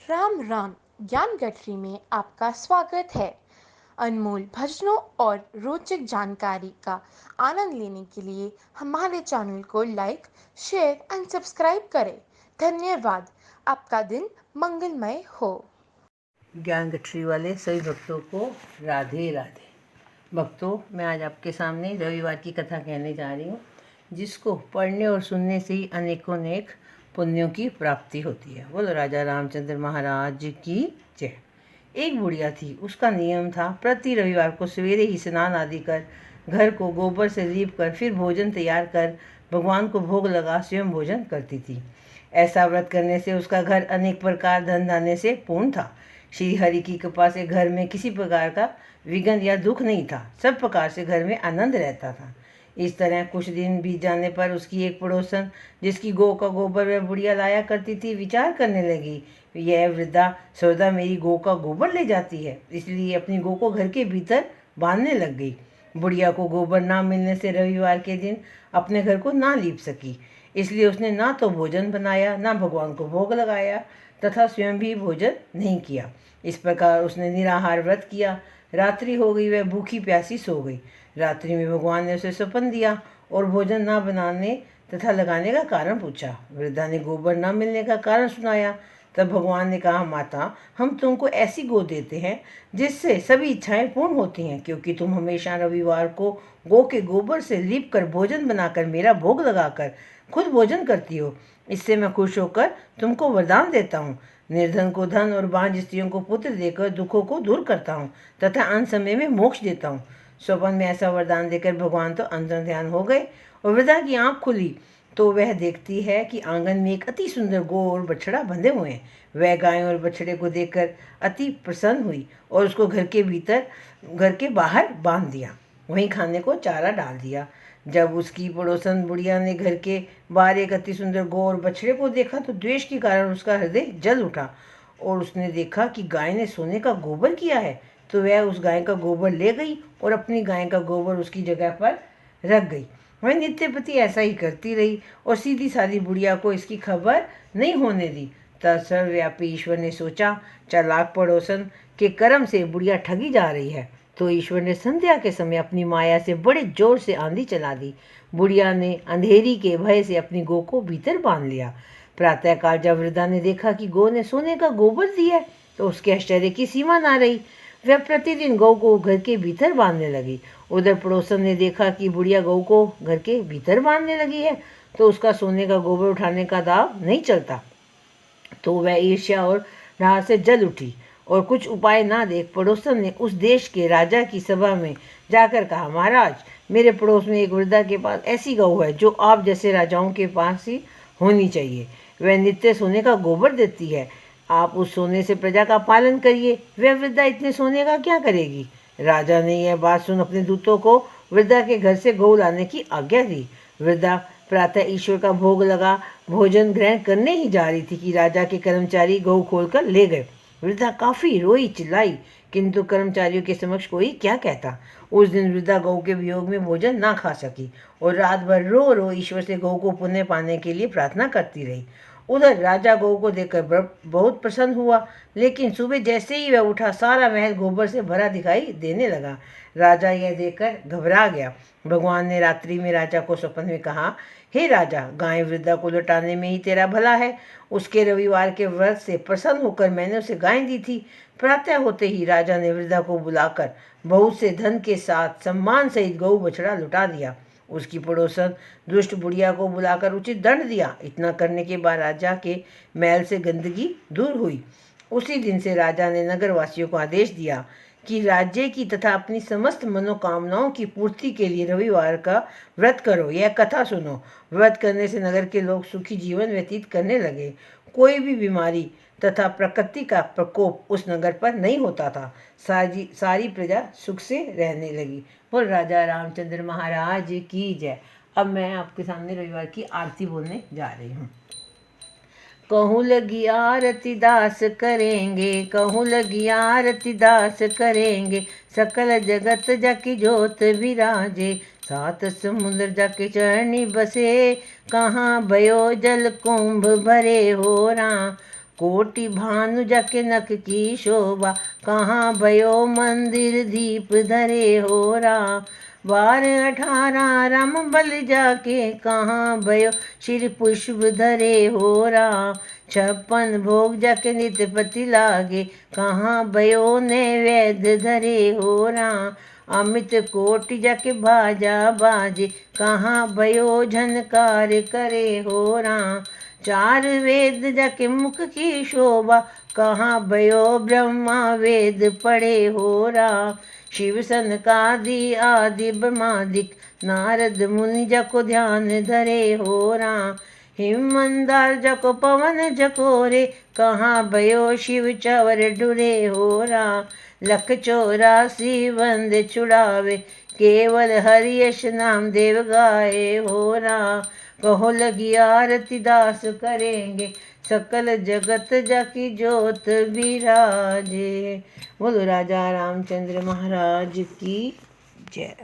राम राम। ज्ञान गठरी में आपका स्वागत है। अनमोल भजनों और रोचक जानकारी का आनंद लेने के लिए हमारे चैनल को लाइक, शेयर एंड सब्सक्राइब करें। धन्यवाद। आपका दिन मंगलमय हो। ज्ञान गठरी वाले सभी भक्तों को राधे राधे। भक्तों, मैं आज आपके सामने रविवार की कथा कहने जा रही हूँ, जिसको पढ़ने और सुनने से ही अनेकों नेक पुण्यों की प्राप्ति होती है। बोलो राजा रामचंद्र महाराज की जय। एक बुढ़िया थी। उसका नियम था प्रति रविवार को सवेरे ही स्नान आदि कर, घर को गोबर से लीप कर, फिर भोजन तैयार कर भगवान को भोग लगा स्वयं भोजन करती थी। ऐसा व्रत करने से उसका घर अनेक प्रकार धन धान्य से पूर्ण था। श्री हरि की कृपा से घर में किसी प्रकार का विघ्न या दुख नहीं था। सब प्रकार से घर में आनंद रहता था। इस तरह कुछ दिन बीत जाने पर उसकी एक पड़ोसन, जिसकी गौ का गोबर वह बुढ़िया लाया करती थी, विचार करने लगी, यह वृद्धा सर्वदा मेरी गौ का गोबर ले जाती है, इसलिए अपनी गौ को घर के भीतर बांधने लग गई। बुढ़िया को गोबर ना मिलने से रविवार के दिन अपने घर को ना लीप सकी, इसलिए उसने ना तो भोजन बनाया, ना भगवान को भोग लगाया तथा स्वयं भी भोजन नहीं किया। इस प्रकार उसने निराहार व्रत किया। रात्रि हो गई, वह भूखी प्यासी सो गई। रात्रि में भगवान ने उसे सपन दिया और भोजन ना बनाने तथा लगाने का कारण पूछा। वृद्धा ने गोबर न मिलने का कारण सुनाया। तब भगवान ने कहा, माता, हम तुमको ऐसी गौ देते हैं जिससे सभी इच्छाएं पूर्ण होती हैं, क्योंकि तुम हमेशा रविवार को गौ के गोबर से लीप कर भोजन बनाकर मेरा भोग लगाकर खुद भोजन करती हो। इससे मैं खुश होकर तुमको वरदान देता हूँ। निर्धन को धन और बांझ स्त्रियों को पुत्र देकर दुखों को दूर करता हूँ तथा अंत समय में मोक्ष देता हूँ। स्वप्न में ऐसा वरदान देकर भगवान तो अंतर ध्यान हो गए और वृद्धा की आंख खुली तो वह देखती है कि आंगन में एक अति सुंदर गौ और बछड़ा बंधे हुए हैं। वह गाय और बछड़े को देखकर अति प्रसन्न हुई और उसको घर के बाहर बांध दिया, वहीं खाने को चारा डाल दिया। जब उसकी पड़ोसन बुढ़िया ने घर के बाहर एक अति सुंदर गौ और बछड़े को देखा तो द्वेष के कारण उसका हृदय जल उठा और उसने देखा कि गाय ने सोने का गोबर किया है, तो वह उस गाय का गोबर ले गई और अपनी गाय का गोबर उसकी जगह पर रख गई। वह नित्य प्रति ऐसा ही करती रही और सीधी सादी बुढ़िया को इसकी खबर नहीं होने दी। तब सर्वव्यापी ईश्वर ने सोचा, चालाक पड़ोसन के कर्म से बुढ़िया ठगी जा रही है, तो ईश्वर ने संध्या के समय अपनी माया से बड़े जोर से आंधी चला दी। बुढ़िया ने अंधेरी के भय से अपनी गौ को भीतर बांध लिया। प्रातःकाल जब वृद्धा ने देखा कि गौ ने सोने का गोबर दिया तो उसके आश्चर्य की सीमा ना रही। वह प्रतिदिन गौ को घर के भीतर बांधने लगी। उधर पड़ोसन ने देखा कि बुढ़िया गौ को घर के भीतर बांधने लगी है तो उसका सोने का गोबर उठाने का दाव नहीं चलता, तो वह ईर्ष्या और राह से जल उठी और कुछ उपाय ना देख पड़ोसन ने उस देश के राजा की सभा में जाकर कहा, महाराज, मेरे पड़ोस में एक वृद्धा के पास ऐसी गौ है जो आप जैसे राजाओं के पास ही होनी चाहिए। वह नित्य सोने का गोबर देती है। आप उस सोने से प्रजा का पालन करिए। वह वृद्धा इतने सोने का क्या करेगी? राजा ने यह बात सुन अपने दूतों को वृद्धा के घर से गौ लाने की आज्ञा दी। वृद्धा प्रातः ईश्वर का भोग लगा भोजन ग्रहण करने ही जा रही थी कि राजा के कर्मचारी गौ खोलकर ले गए। वृद्धा काफी रोई चिल्लाई, किंतु कर्मचारियों के समक्ष कोई क्या कहता। उस दिन वृद्धा गौ के वियोग में भोजन ना खा सकी और रात भर रो रो ईश्वर से गौ को पुण्य पाने के लिए प्रार्थना करती रही। उधर राजा गौ को देखकर बहुत प्रसन्न हुआ, लेकिन सुबह जैसे ही वह उठा सारा महल गोबर से भरा दिखाई देने लगा। राजा यह देखकर घबरा गया। भगवान ने रात्रि में राजा को स्वप्न में कहा, हे राजा, गाय वृद्धा को लौटाने में ही तेरा भला है। उसके रविवार के व्रत से प्रसन्न होकर मैंने उसे गाय दी थी। प्रातः होते ही राजा ने वृद्धा को बुलाकर बहुत से धन के साथ सम्मान सहित गौ बछड़ा लुटा दिया। उसकी पड़ोसन दुष्ट बुढ़िया को बुलाकर उचित दंड दिया। इतना करने के बाद राजा के महल से गंदगी दूर हुई। उसी दिन से राजा ने नगरवासियों को आदेश दिया कि राज्य की तथा अपनी समस्त मनोकामनाओं की पूर्ति के लिए रविवार का व्रत करो। यह कथा सुनो। व्रत करने से नगर के लोग सुखी जीवन व्यतीत करने लगे। कोई भी बीमारी तथा प्रकृति का प्रकोप उस नगर पर नहीं होता था। सारी प्रजा सुख से रहने लगी। बोल राजा रामचंद्र महाराज की जय। अब मैं आपके सामने रविवार की आरती बोलने जा रही हूँ। कहूँ लगी आरती दास करेंगे, कहूँ लगी आरती दास करेंगे, सकल जगत जाकी जोत विराजे, सात समुद्र जाके चरणी बसे, कहाँ भयो जल कुंभ भरे हो राम, कोटि भानु जाके नख की शोभा, कहाँ भयो मंदिर दीप धरे हो राम। 12-18 राम बल जाके, कहाँ भयो शिर पुष्प धरे हो राम। 56 भोग जाके नितपति लागे, कहाँ भयो नैवेद्य धरे हो राम। अमित कोटि जाके बाजा बाजे, कहाँ भयो झनकार करे हो राम। 4 वेद जाके मुख की शोभा, कहाँ भयो ब्रह्मा वेद पढ़े हो राम। शिव सनकादि आदि ब्रह्मादिक, नारद मुनि जाको ध्यान धरे हो राम। हिम मंदार जाको पवन जकोरे, कहाँ भयो शिव चवर डुरे हो राम। 184 वंदे छुड़ावे, केवल हरि यश नाम देव गाए हो राम। कहो लगी आरती दास करेंगे, सकल जगत जाकी जोत विराजे। बोलो राजा रामचंद्र महाराज की जय।